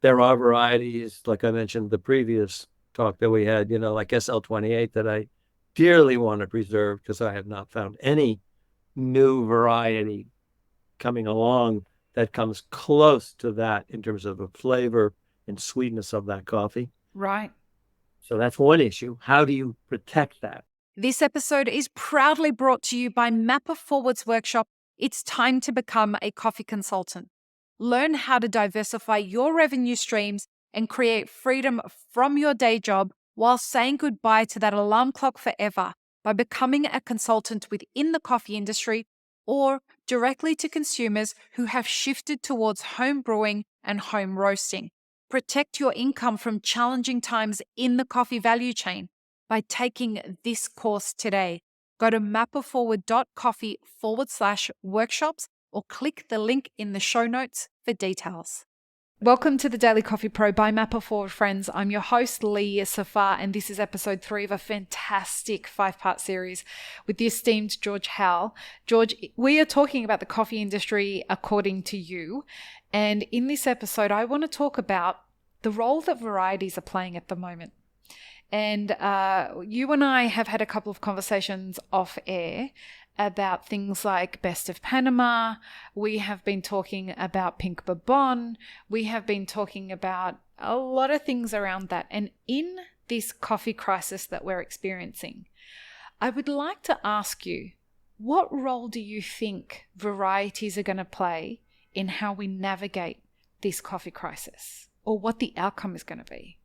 There are varieties, like I mentioned the previous talk that we had, like SL28 that I dearly want to preserve because I have not found any new variety coming along that comes close to that in terms of the flavor and sweetness of that coffee. Right. So that's one issue. How do you protect that? This episode is proudly brought to you by Mapper Forward's workshop. It's time to become a coffee consultant. Learn how to diversify your revenue streams and create freedom from your day job while saying goodbye to that alarm clock forever by becoming a consultant within the coffee industry or directly to consumers who have shifted towards home brewing and home roasting. Protect your income from challenging times in the coffee value chain by taking this course today. Go to mapperforward.coffee/workshops or click the link in the show notes for details. Welcome to the Daily Coffee Pro by Mapper Forward, friends. I'm your host, Lee Safar, and this is episode 3 of a fantastic 5-part series with the esteemed George Howell. George, we are talking about the coffee industry according to you. And in this episode, I want to talk about the role that varieties are playing at the moment. And you and I have had a couple of conversations off air about things like Best of Panama. We have been talking about Pink Bourbon. We have been talking about a lot of things around that. And in this coffee crisis that we're experiencing, I would like to ask you, what role do you think varieties are going to play in how we navigate this coffee crisis, or what the outcome is going to be?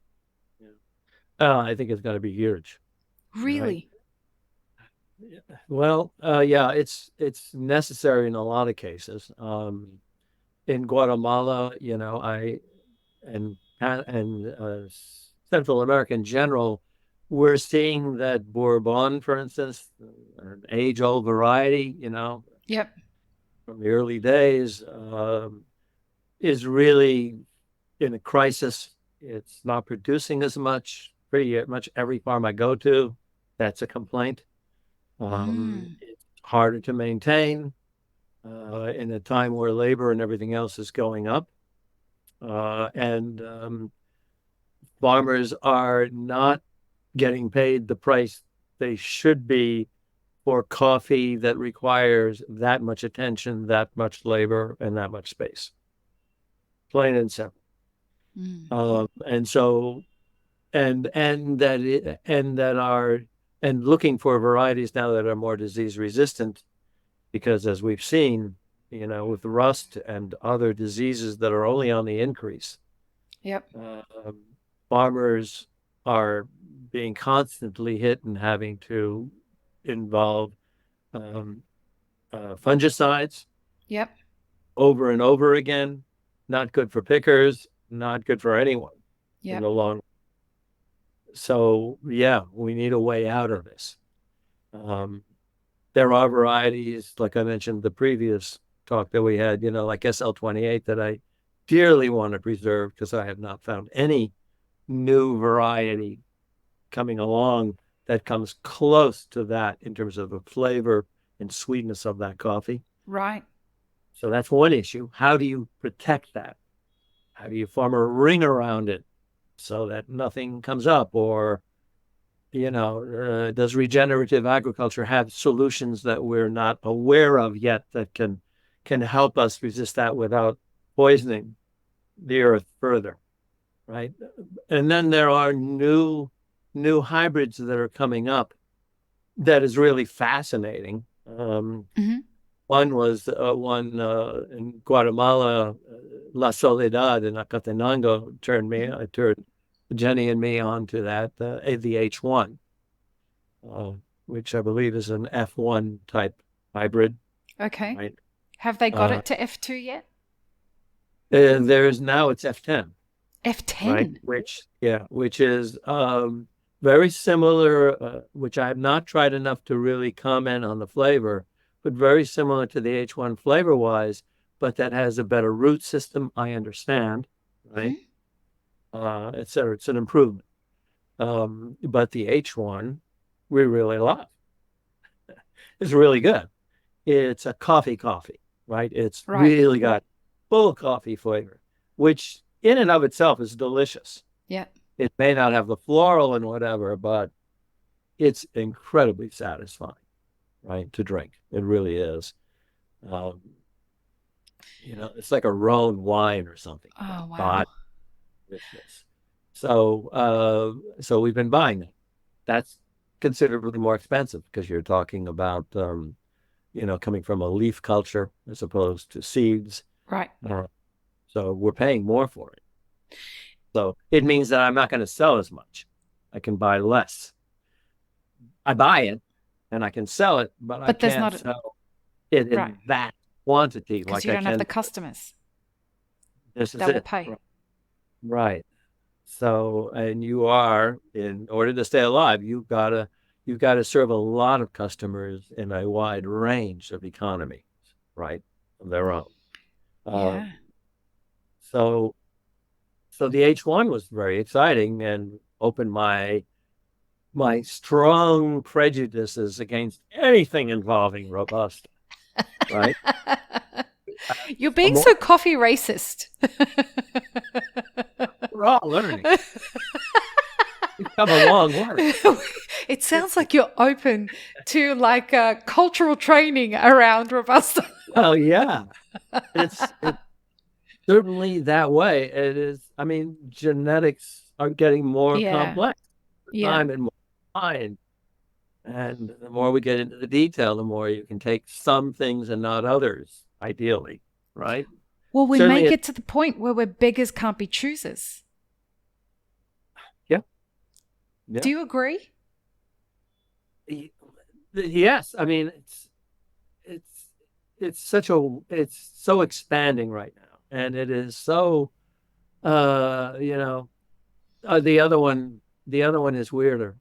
I think it's going to be huge, right? Really? Well, yeah, it's necessary in a lot of cases. In Guatemala, I and Central America in general, we're seeing that Bourbon, for instance, an age-old variety, Yep. from the early days, is really in a crisis. It's not producing as much. Pretty much every farm I go to, that's a complaint. Mm. It's harder to maintain in a time where labor and everything else is going up. And Farmers are not getting paid the price they should be for coffee that requires that much attention, that much labor, and that much space. Plain and simple. Mm. And so, and that it, and that are and looking for varieties now that are more disease resistant, because as we've seen, with rust and other diseases that are only on the increase, Yep. uh, farmers are being constantly hit and having to involve um, fungicides Yep. over and over again. Not good for pickers, not good for anyone in Yep. the long. So yeah, we need a way out of this. Um, there are varieties, like I mentioned the previous talk that we had, like SL28 that I dearly want to preserve because I have not found any new variety coming along that comes close to that in terms of the flavor and sweetness of that coffee. Right. So that's one issue. How do you protect that? How do you form a ring around it so that nothing comes up? Or, does regenerative agriculture have solutions that we're not aware of yet that can help us resist that without poisoning the earth further, right? And then there are new hybrids that are coming up that is really fascinating. Hmm. One in Guatemala, La Soledad in Acatenango turned Jenny and me onto that, the H1, uh, which I believe is an F1 type hybrid, Okay. right? Have they got Uh, it to F2 yet? and there's now it's F10, right? F10. Which is very similar, which I have not tried enough to really comment on the flavor, but very similar to the H1 flavor wise, but that has a better root system, I understand, right? Hmm. Et cetera. It's an improvement. But the H1 we really love. It's really good. It's a coffee, right? It's Right. really got full coffee flavor, which in and of itself is delicious. Yeah. It may not have the floral and whatever, but it's incredibly satisfying, right? To drink. It really is. Um, it's like a Rhone wine or something. Oh, That wow. body richness. So we've been buying that. That's considerably more expensive because you're talking about coming from a leaf culture as opposed to seeds. Right. Uh, so we're paying more for it. So it means that I'm not going to sell as much. I can buy less. I buy it and I can sell it, but I But there's can't not, sell it right. in that quantity Because like you I don't have the can. customers This is that will it. pay. Right. So, and you are, in order to stay alive, you've got to serve a lot of customers in a wide range of economies, right? Of their own. Um, Yeah. so, so the H1 was very exciting and opened my strong prejudices against anything involving robusta, right? You're The being more so coffee racist. we're all learning. We've come a long way. It sounds like you're open to like cultural training around Robusta. Well, yeah, it's certainly that way. It is. I mean, genetics are getting more Yeah. complex with Yeah. time and more time. And the more we get into the detail, the more you can take some things and not others, ideally, right? Well, we may Certainly, get to the point where we're beggars can't be choosers. yeah, yeah. Do you agree? Yes, I mean it's it's so expanding right now, and it is so uh you know the other one is weirder.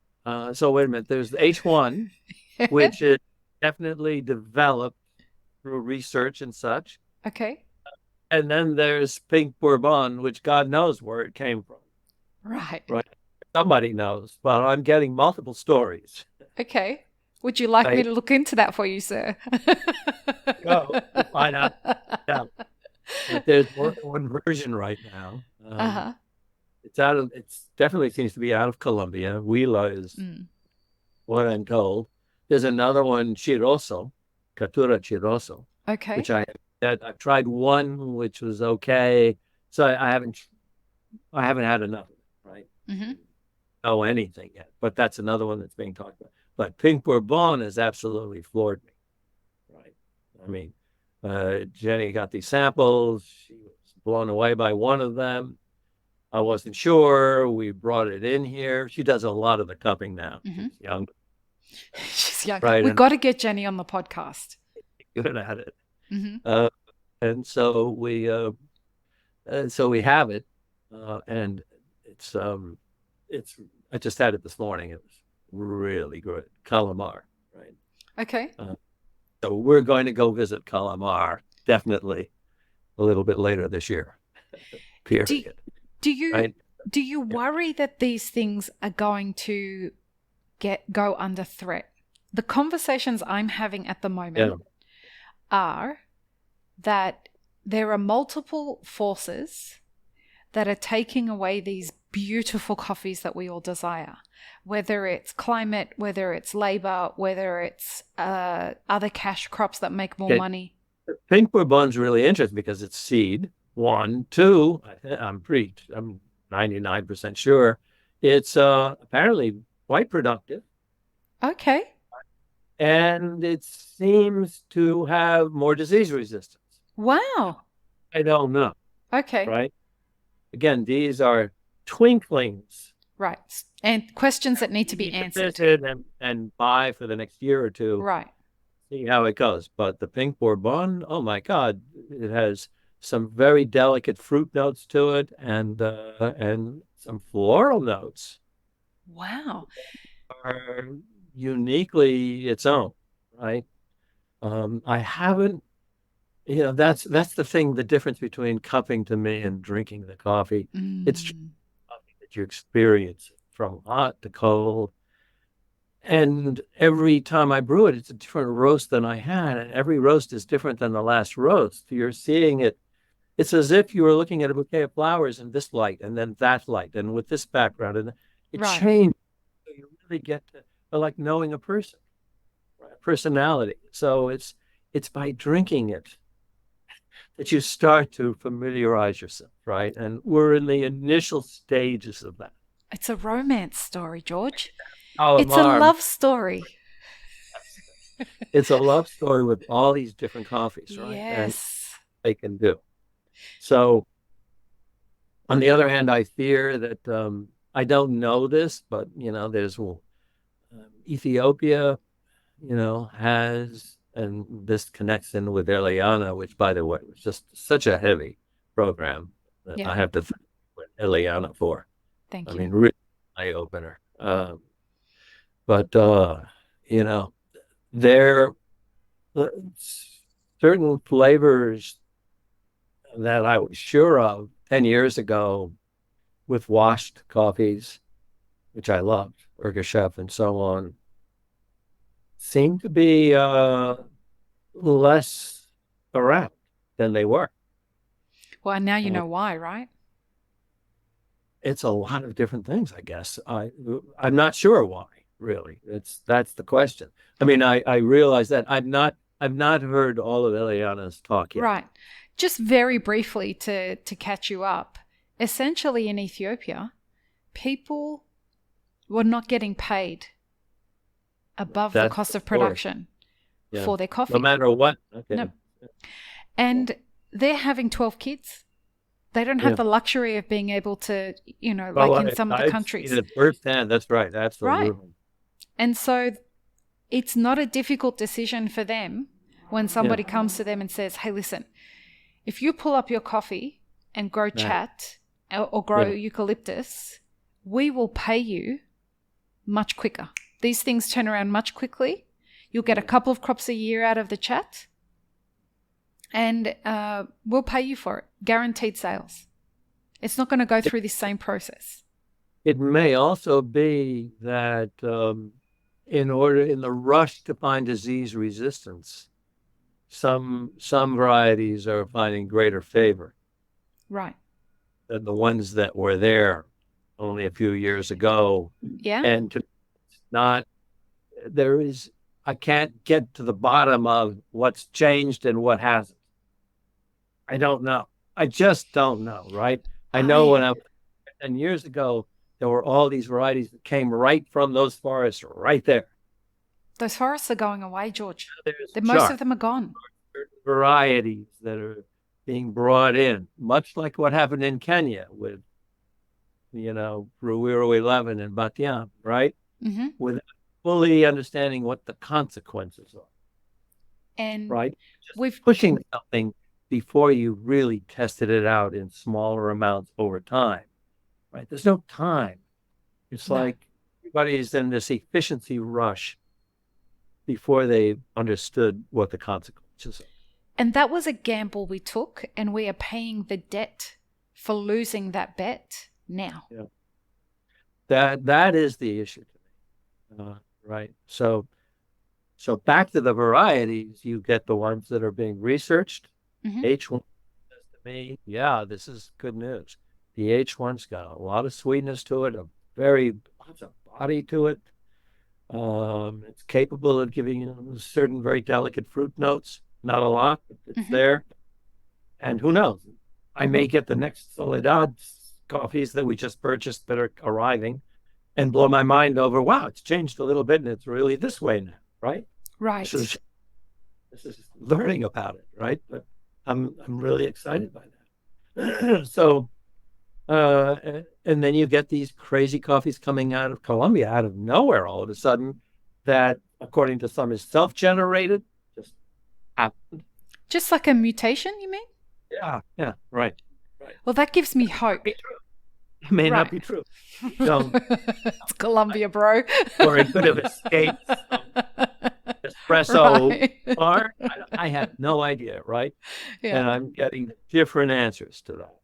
So wait a minute, there's the H1, which is definitely developed through research and such, Okay. and then there's Pink Bourbon, which God knows where it came from, Right. right? Somebody knows. Well, I'm getting multiple stories. Okay. Would you like me I to look into that for you, sir? go to find out. Yeah, but there's more than one version right now. Uh-huh. It's definitely seems to be out of Colombia. Huila is Mm. what I'm told. There's another one, Chiroso, Catura Chiroso, which Okay. I've tried one, which was okay. So I haven't had enough of it, right? Mm-hmm. Know anything yet, but that's another one that's being talked about. But Pink Bourbon has absolutely floored me, right? I mean, Jenny got these samples. She was blown away by one of them. I wasn't sure. We brought it in here. She does a lot of the cupping now. Mm-hmm. She's young, She's young. right? We And got to get Jenny on the podcast. good at it. Mm-hmm. Uh, and so we have it, and it's um, it's. I just had it this morning. It was really good. Calamar, right? Okay. Uh, so we're going to go visit Calamar definitely a little bit later this year. Do Period. do you Right? do you Yeah. worry that these things are going to go under threat? The conversations I'm having at the Yeah. moment are that there are multiple forces that are taking away these beautiful coffees that we all desire, whether it's climate, whether it's labor, whether it's other cash crops that make more Okay. money. Pink Bourbon's really interesting because it's seed. One, two. I'm 99% sure it's apparently quite productive, Okay. and it seems to have more disease resistance. Wow. I don't know, Okay. right? Again, these are twinklings. Right. And questions that need to You be need to answered. visit and buy for the next year or two, Right. see how it goes. But the Pink Bourbon, oh my God, it has some very delicate fruit notes to it and some floral notes Wow. are uniquely its own, right? I haven't, that's the thing, the difference between cupping to me and drinking the coffee. It's Mm. coffee that you experience from hot to cold. And every time I brew it, it's a different roast than I had. And every roast is different than the last roast. You're seeing it. it's as if you were looking at a bouquet of flowers in this light and then that light and with this background, and it Right. changed. So you really get to like knowing a person, right? Personality. So it's by drinking it that you start to familiarize yourself, right? And we're in the initial stages of that. It's a romance story, George. It's a Alamar, love story. it's a love story with all these different coffees, right? And Yes. they can do. So on the other hand, I fear that I don't know this, but there's Ethiopia, has, and this connects in with Eliana, which, by the way, was just such a heavy program that Yeah. I have to thank Eliana for. I Thank you. mean, really eye opener. But you know, there are certain flavors that I was sure of 10 years ago with washed coffees, which I loved, Chef and so on, seem to be less around than they were. Well, now you Uh, know why, right? it's a lot of different things, I guess. I'm not sure why, really. That's the question. I mean, I realize that I've not heard all of Eliana's talk yet. Right. Just very briefly to catch you up. Essentially in Ethiopia, people were not getting paid above the That's cost the of story. production Yeah. for their No coffee. matter what. No. Okay. And they're having 12 kids. They don't have Yeah. the luxury of being able to, Well, like in some of the I've seen countries. it firsthand. That's right. Right. Absolutely. And so it's not a difficult decision for them when Yeah. somebody comes to them and says, hey, listen, if you pull up your coffee and grow Right. chat or grow Yeah. eucalyptus, we will pay you much quicker. These things turn around much quickly. You'll get a couple of crops a year out of the chat, and we'll pay you for it. Guaranteed sales. It's not going to go through this same process. It may also be that in the rush to find disease resistance, some varieties are finding greater favor Right. than the ones that were there only a few years ago. Yeah. And to not there is I can't get to the bottom of what's changed and what hasn't. I don't know. I just don't know, right? I know I when I 10 years ago, there were all these varieties that came right from those forests right there. Those forests are going away, George. There's Most of chart, them are gone. varieties that are being brought in, much like what happened in Kenya with, Ruiro 11 and Batiam, right? Hmm. Without fully understanding what the consequences are, And right? Just we've pushing something before you really tested it out in smaller amounts over time, right? There's no time. It's no. like everybody's in this efficiency rush before they understood what the consequences are. And that was a gamble we took, and we are paying the debt for losing that bet now. Yeah. That is the issue to me, right? So back to the varieties, you get the ones that are being researched. Hmm. H1 says to me, yeah, this is good news. The H1's got a lot of sweetness to it, lots of body to it. It's capable of giving you certain very delicate fruit notes. Not a lot, but it's Hmm. there. And who knows? I may get the next Soledad coffees that we just purchased that are arriving and blow my mind over, wow, it's changed a little bit and it's really this way now, right? This Right. is this is learning about it, right? But I'm really excited by that. So uh, and then you get these crazy coffees coming out of Colombia out of nowhere all of a sudden that according to some is self-generated, just happened. Just like a mutation, you mean? Yeah, yeah, right. Right. Well, that gives me hope. Be true. It may not Right. be true. Don't, It's Colombia, bro. or it could have escaped some espresso Right. bar. I have no idea, right? Yeah. And I'm getting different answers to that.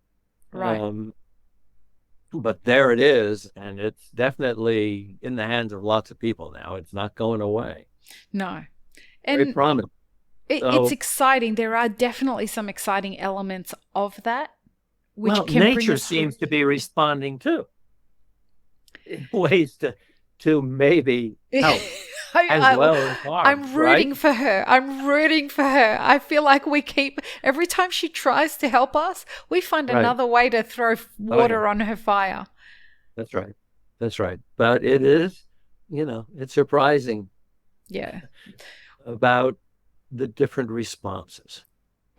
Right. But there it is, and it's definitely in the hands of lots of people now. It's not going away. No. Very And prominent. It's So, exciting. There are definitely some exciting elements of that, which well, can bring nature us through. seems to be responding too in ways to maybe help I, as I, well as harm, I'm right? rooting for her. I'm rooting for her. I feel like we keep, every time she tries to help us, we find Right. another way to throw Oh yeah, water on her fire. that's right. That's right. But it is, it's surprising Yeah. about the different responses.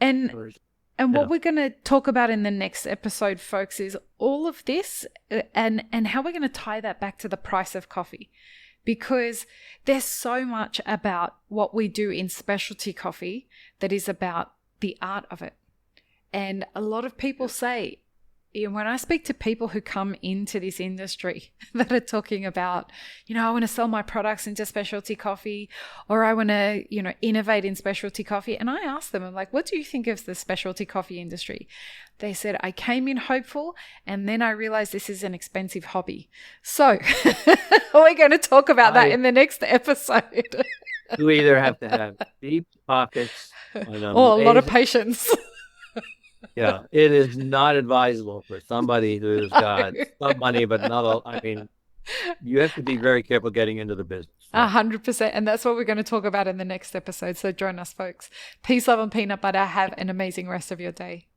And Or, and what Yeah. we're going to talk about in the next episode, folks, is all of this and how we're going to tie that back to the price of coffee. Because there's so much about what we do in specialty coffee that is about the art of it. And a lot of people say, when I speak to people who come into this industry that are talking about, I want to sell my products into specialty coffee, or I want to, innovate in specialty coffee. And I ask them, I'm like, what do you think of the specialty coffee industry? They said, I came in hopeful, and then I realized this is an expensive hobby. So we're going to talk about that I in the next episode. You either have to have deep pockets and Or a lot of amazing. patience. Yeah, it is not advisable for somebody who's got some money but not. I mean, you have to be very careful getting into the business. No, Right. 100%. And that's what we're going to talk about in the next episode. So join us, folks. Peace, love, and peanut butter. Have an amazing rest of your day.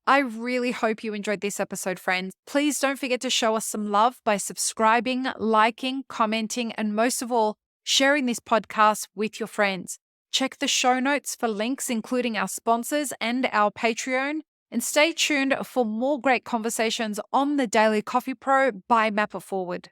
I really hope you enjoyed this episode, friends. Please don't forget to show us some love by subscribing, liking, commenting, and most of all, sharing this podcast with your friends. Check the show notes for links, including our sponsors and our Patreon. And stay tuned for more great conversations on the Daily Coffee Pro by Mapper Forward.